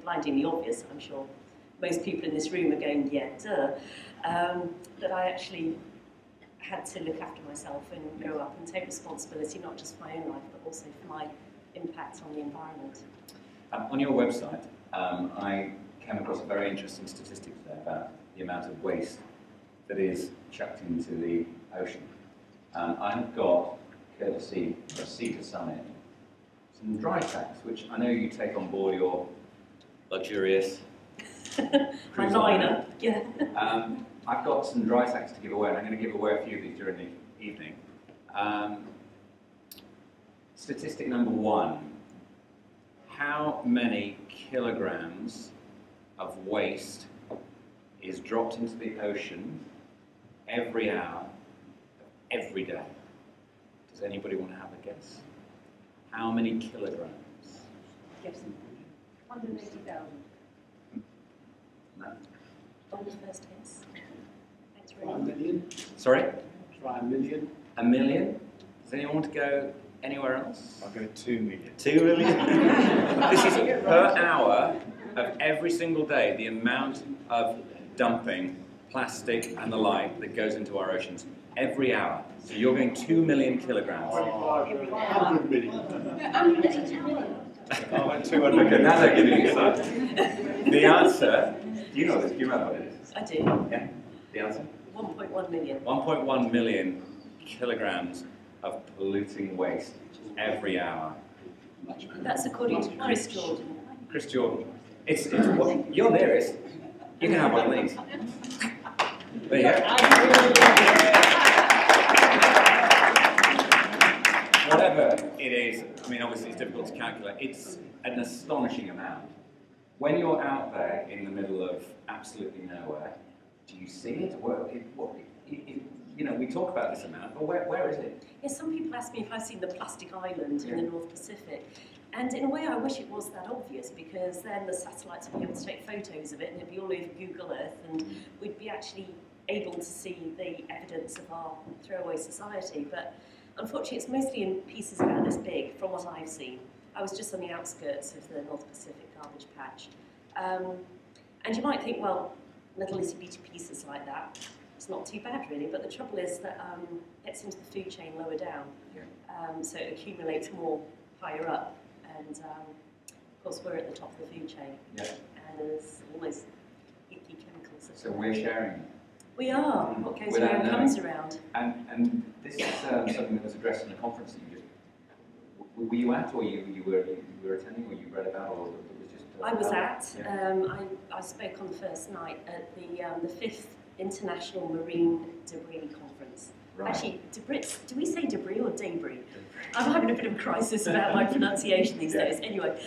blindingly obvious, I'm sure most people in this room are going, yeah, duh, that I actually had to look after myself and grow up and take responsibility, not just for my own life, but also for my impact on the environment. On your website, I came across a very interesting statistic there about the amount of waste that is chucked into the ocean. I have got, courtesy of Sea to Summit, some dry sacks, which I know you take on board your luxurious my liner, yeah. I've got some dry sacks to give away, and I'm going to give away a few of these during the evening. Statistic number 1. How many kilograms of waste is dropped into the ocean every hour, every day? Does anybody want to have a guess? How many kilograms? Guess 180,000. No. On the first guess. Thanks, Try a Ruth. million. Sorry? Try a million. A million? Does anyone want to go anywhere else? I'll go 2 million. 2 million? This is per hour of every single day, the amount of dumping plastic and the like that goes into our oceans every hour. So you're going 2 million kilograms. 100 million. I went 200. Okay, now they're giving you some. The answer, do you know this? Do you remember what it is? I do. Yeah. The answer? 1.1 million. 1.1 million kilograms of polluting waste every hour. That's according to Chris Jordan. Chris Jordan. It's well, you're nearest. You can have one of these. There you go. Whatever it is, I mean, obviously it's difficult to calculate. It's an astonishing amount. When you're out there in the middle of absolutely nowhere, do you see it? You know, we talk about this amount, but where is it? Yeah, some people ask me if I've seen the plastic island in the North Pacific. And in a way, I wish it was that obvious, because then the satellites would be able to take photos of it, and it'd be all over Google Earth, and we'd be actually able to see the evidence of our throwaway society. But unfortunately, it's mostly in pieces about this big, from what I've seen. I was just on the outskirts of the North Pacific garbage patch. And you might think, well, little itty-bitty pieces like that, it's not too bad, really. But the trouble is that it gets into the food chain lower down. Yeah. So it accumulates more higher up. And of course, we're at the top of the food chain. Yeah. And there's almost icky chemicals. So we're sharing it. We are. What goes around comes around. And this is something that was addressed in a conference that you just... Were you at, or you were attending, or you read about, or it was just... I was at. Yeah. I spoke on the first night at the 5th International Marine Debris Conference. Right. Actually, do we say debris or debris? I'm having a bit of a crisis about my pronunciation these days. Anyway,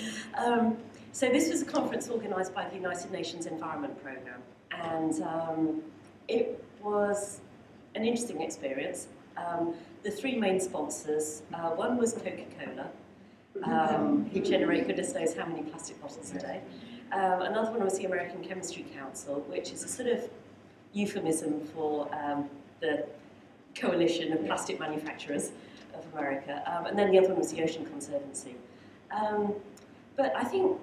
so this was a conference organised by the United Nations Environment Programme, and it was an interesting experience. The 3 main sponsors, one was Coca-Cola, who generate goodness knows how many plastic bottles a day. Another one was the American Chemistry Council, which is a sort of euphemism for the Coalition of Plastic Manufacturers of America, and then the other one was the Ocean Conservancy. But I think,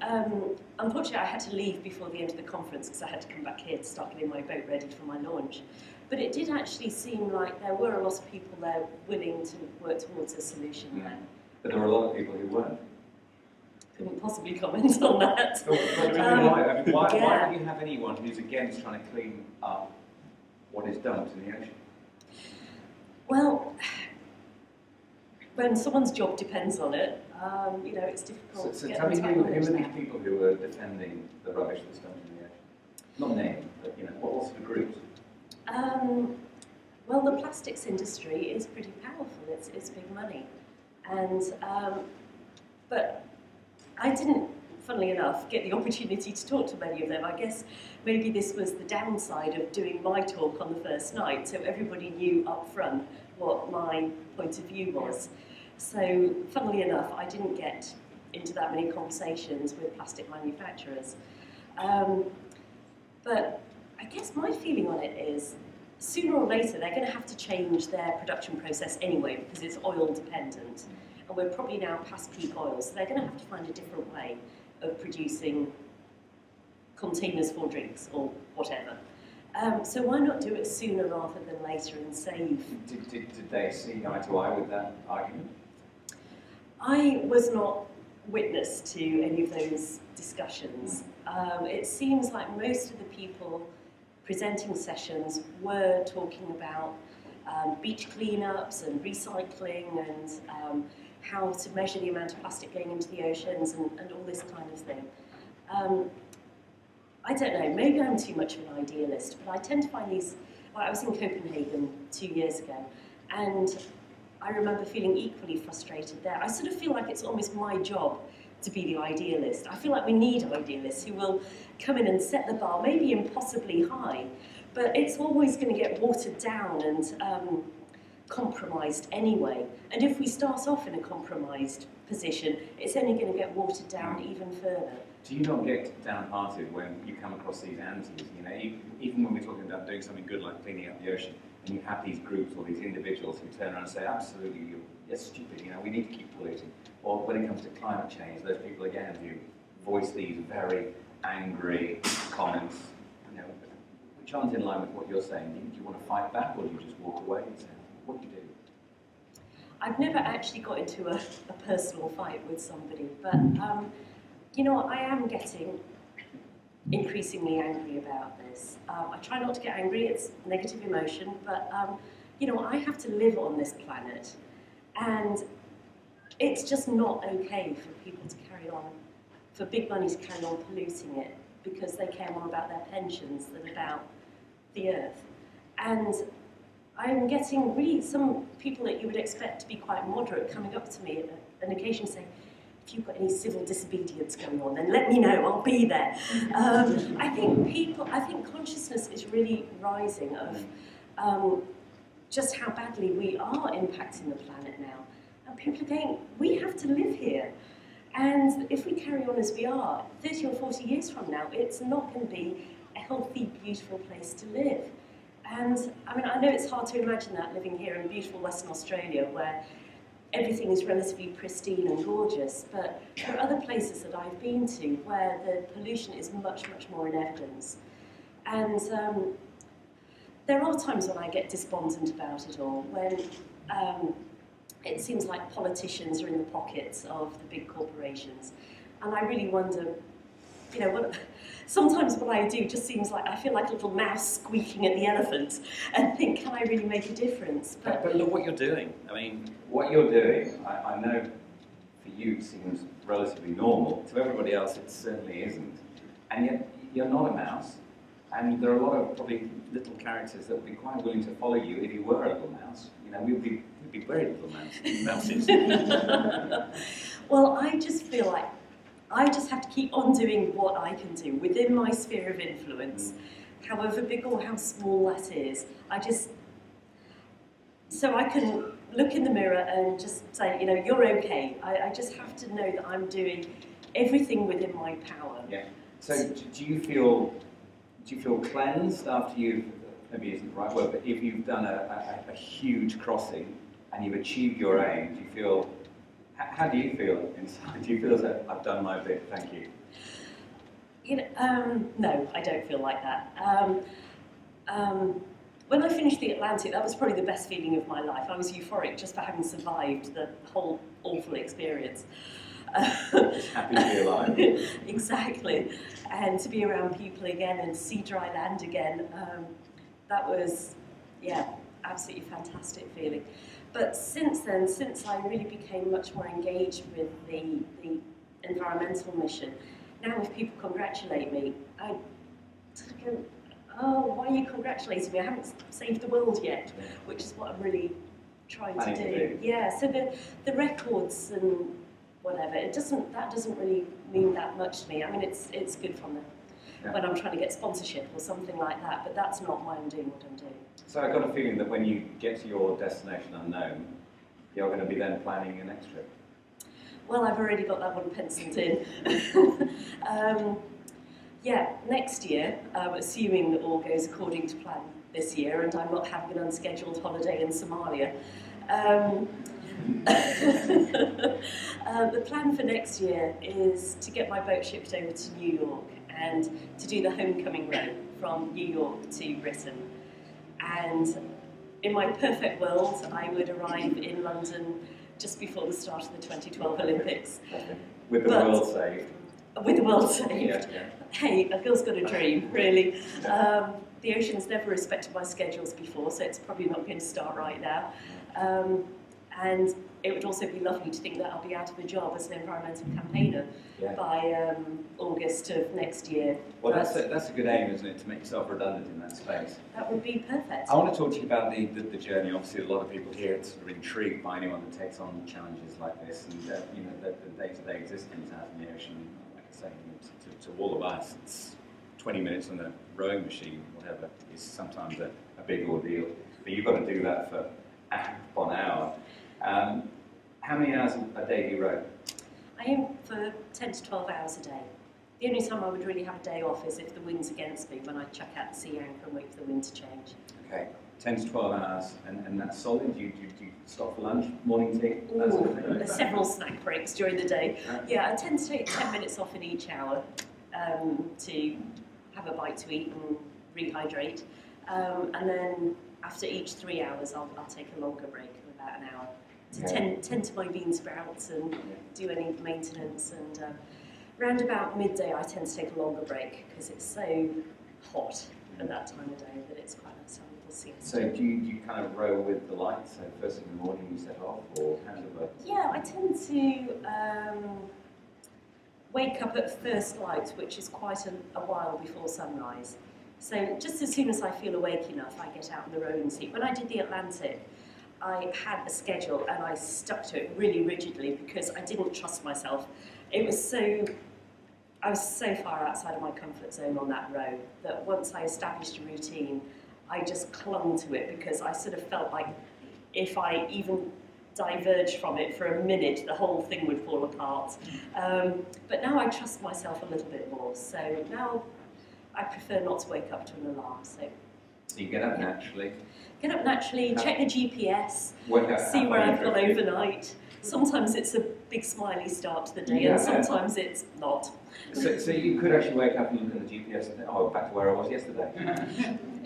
unfortunately, I had to leave before the end of the conference because I had to come back here to start getting my boat ready for my launch. But it did actually seem like there were a lot of people there willing to work towards a solution there. But there were a lot of people who weren't. Couldn't possibly comment on that. Why don't you have anyone who's against trying to clean up what is dumped in the ocean? Well, when someone's job depends on it, you know, it's difficult. So tell me, who are these people who are defending the rubbish that's dumped in the ocean? Not name, but you know, what sort of groups? Well, the plastics industry is pretty powerful. It's big money, and but I didn't, funnily enough, get the opportunity to talk to many of them. I guess maybe this was the downside of doing my talk on the first night, so everybody knew up front what my point of view was. So, funnily enough, I didn't get into that many conversations with plastic manufacturers. But I guess my feeling on it is, sooner or later, they're going to have to change their production process anyway, because it's oil dependent. And we're probably now past peak oil, so they're going to have to find a different way of producing containers for drinks or whatever. So why not do it sooner rather than later and save? Did they see eye to eye with that argument? I was not witness to any of those discussions. It seems like most of the people presenting sessions were talking about beach cleanups and recycling and how to measure the amount of plastic going into the oceans and all this kind of thing. I don't know, maybe I'm too much of an idealist, but I tend to find these, well, I was in Copenhagen 2 years ago, and I remember feeling equally frustrated there. I sort of feel like it's almost my job to be the idealist. I feel like we need idealists who will come in and set the bar, maybe impossibly high, but it's always going to get watered down and compromised anyway. And if we start off in a compromised position, it's only going to get watered down even further. Do you not get downhearted when you come across these antis? You know, even when we're talking about doing something good like cleaning up the ocean, and you have these groups or these individuals who turn around and say, absolutely, you're stupid, you know, we need to keep polluting. Or when it comes to climate change, those people again who voice these very angry comments, you know, which aren't in line with what you're saying. Do you want to fight back, or do you just walk away and say, what do you do? I've never actually got into a personal fight with somebody, but you know what, I am getting increasingly angry about this. I try not to get angry, it's negative emotion, but you know, I have to live on this planet, and it's just not okay for people to carry on, for big money to carry on polluting it because they care more about their pensions than about the earth. And I'm getting really some people that you would expect to be quite moderate coming up to me at an occasion saying, if you've got any civil disobedience going on, then let me know, I'll be there. I think consciousness is really rising of just how badly we are impacting the planet now. And people are going, we have to live here. And if we carry on as we are, 30 or 40 years from now, it's not going to be a healthy, beautiful place to live. And I mean, I know it's hard to imagine that living here in beautiful Western Australia where everything is relatively pristine and gorgeous, but there are other places that I've been to where the pollution is much, much more in evidence. And there are times when I get despondent about it all, when it seems like politicians are in the pockets of the big corporations. And I really wonder, you know, sometimes what I do just seems like I feel like a little mouse squeaking at the elephant and think, can I really make a difference? But look what you're doing. I mean, what you're doing, I know for you seems relatively normal. To everybody else, it certainly isn't. And yet, you're not a mouse. And there are a lot of probably little characters that would be quite willing to follow you if you were a little mouse. You know, we'd be very little mouses. Well, I just feel like I just have to keep on doing what I can do within my sphere of influence, however big or how small that is. So I can look in the mirror and just say, you know, you're okay. I just have to know that I'm doing everything within my power. Yeah. So do you feel cleansed after you've, maybe isn't the right word, but if you've done a huge crossing and you've achieved your aim, do you feel, how do you feel inside? Do you feel as though I've done my bit, thank you? You know, no, I don't feel like that. When I finished the Atlantic, that was probably the best feeling of my life. I was euphoric just for having survived the whole awful experience. Just happy to be alive. Exactly. And to be around people again and see dry land again, that was, yeah, absolutely fantastic feeling. But since then, since I really became much more engaged with the environmental mission, now if people congratulate me, I sort of go, oh, why are you congratulating me? I haven't saved the world yet, which is what I'm really trying to do. Yeah, so the records and whatever, that doesn't really mean that much to me. I mean, it's good from when I'm trying to get sponsorship or something like that, but that's not why I'm doing what I'm doing. So I got a feeling that when you get to your destination unknown, you're going to be then planning your next trip. Well, I've already got that one penciled in. Yeah, next year, assuming that all goes according to plan this year, and I'm not having an unscheduled holiday in Somalia, The plan for next year is to get my boat shipped over to New York and to do the homecoming row from New York to Britain. And in my perfect world, I would arrive in London just before the start of the 2012 Olympics. With the world saved. With the world saved. Yeah. Hey, a girl's got a dream, really. The ocean's never respected my schedules before, so it's probably not going to start right now. And it would also be lovely to think that I'll be out of a job as an environmental campaigner by August of next year. Well, that's a good aim, isn't it, to make yourself redundant in that space? That would be perfect. I want to talk to you about the journey. Obviously, a lot of people here are sort of intrigued by anyone that takes on challenges like this, and you know, the day-to-day existence out in the ocean. Like I say, to all of us, it's 20 minutes on a rowing machine, whatever, is sometimes a big ordeal. But you've got to do that for hour upon hour. How many hours a day do you row? I aim for 10 to 12 hours a day. The only time I would really have a day off is if the wind's against me, when I chuck out the sea anchor and wait for the wind to change. Okay, 10 to 12 hours, and that's solid? Do you stop for lunch, morning tea? That sort of thing? There's several snack breaks during the day. Yeah, I tend to take 10 minutes off in each hour to have a bite to eat and rehydrate. And then after each 3 hours, I'll take a longer break of about an hour to tend to my bean sprouts and do any maintenance. And round about midday, I tend to take a longer break because it's so hot at that time of day that it's quite nice to have a little siesta. So do you kind of row with the lights? So first thing in the morning you set off, or how does it work? Yeah, I tend to wake up at first light, which is quite a while before sunrise. So just as soon as I feel awake enough, I get out in the rowing seat. When I did the Atlantic, I had a schedule and I stuck to it really rigidly because I didn't trust myself. I was so far outside of my comfort zone on that row that once I established a routine, I just clung to it because I sort of felt like if I even diverged from it for a minute, the whole thing would fall apart. But now I trust myself a little bit more. So now I prefer not to wake up to an alarm. So you get up naturally? Get up naturally, check the GPS, Work out see how where far I've you gone drifted. overnight. Sometimes it's a big smiley start to the day, Yeah. and sometimes it's not. So you could actually wake up and look at the GPS and think, oh, back to where I was yesterday.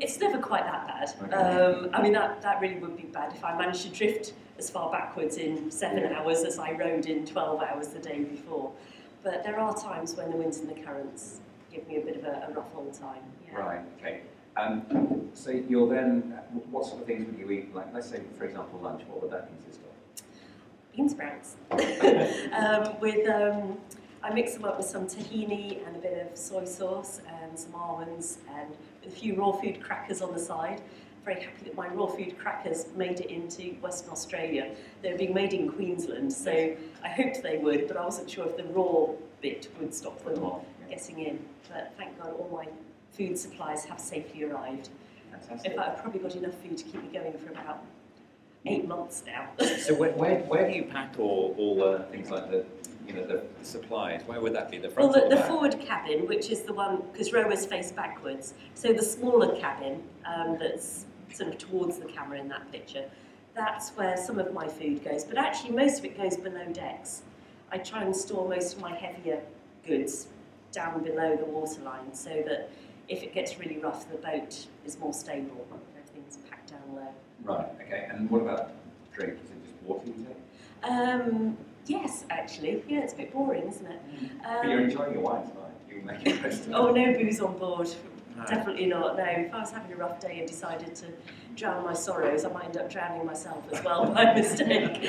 It's never quite that bad. Okay. I mean, that really would be bad if I managed to drift as far backwards in 7 hours as I rowed in 12 hours the day before. But there are times when the winds and the currents give me a bit of a rough old time. Yeah. Right, okay. So you'll then, what sort of things would you eat? Like, let's say, for example, lunch, what would that consist of? Bean sprouts. I mix them up with some tahini and a bit of soy sauce and some almonds and with a few raw food crackers on the side. Very happy that my raw food crackers made it into Western Australia. They're being made in Queensland, so I hoped they would, but I wasn't sure if the raw bit would stop them getting in. But thank God all my food supplies have safely arrived. Fantastic. In fact, I've probably got enough food to keep me going for about 8 months now. So where do you pack all the things like the supplies? Where would that be? The front Well, or the back? forward cabin, which is the one, because rowers face backwards, so the smaller cabin that's sort of towards the camera in that picture, that's where some of my food goes, but actually most of it goes below decks. I try and store most of my heavier goods down below the waterline so that if it gets really rough, the boat is more stable. Everything's packed down low. Right, okay. And what about drink? Is it just water you take? Yes, actually. Yeah, it's a bit boring, isn't it? But you're enjoying your wine tonight. You're making the best of it. Oh, no booze on board. No. Definitely not, no. If I was having a rough day and decided to drown my sorrows, I might end up drowning myself as well by mistake.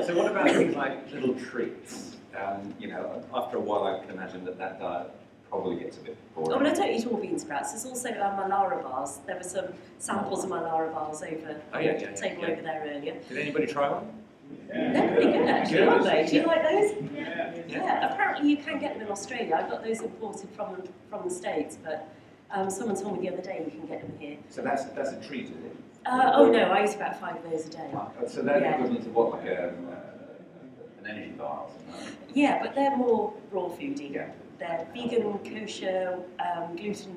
So what about things like little treats? After a while I can imagine that diet probably gets a bit boring. Oh, but I don't eat all bean sprouts. There's also Malara bars. There were some samples of Malara bars over on the table over there earlier. Did anybody try one? They're pretty good, actually, Good. aren't they? Do you like those? Yeah. Yeah, apparently you can get them in Australia. I got those imported from the States, but someone told me the other day you can get them here. So that's a treat, is it? Oh no, I eat about 5 of those a day. So they're Yeah. equivalent to what, like an energy bar or something? Like that? Yeah, but they're more raw foody. Yeah. They're vegan, kosher, gluten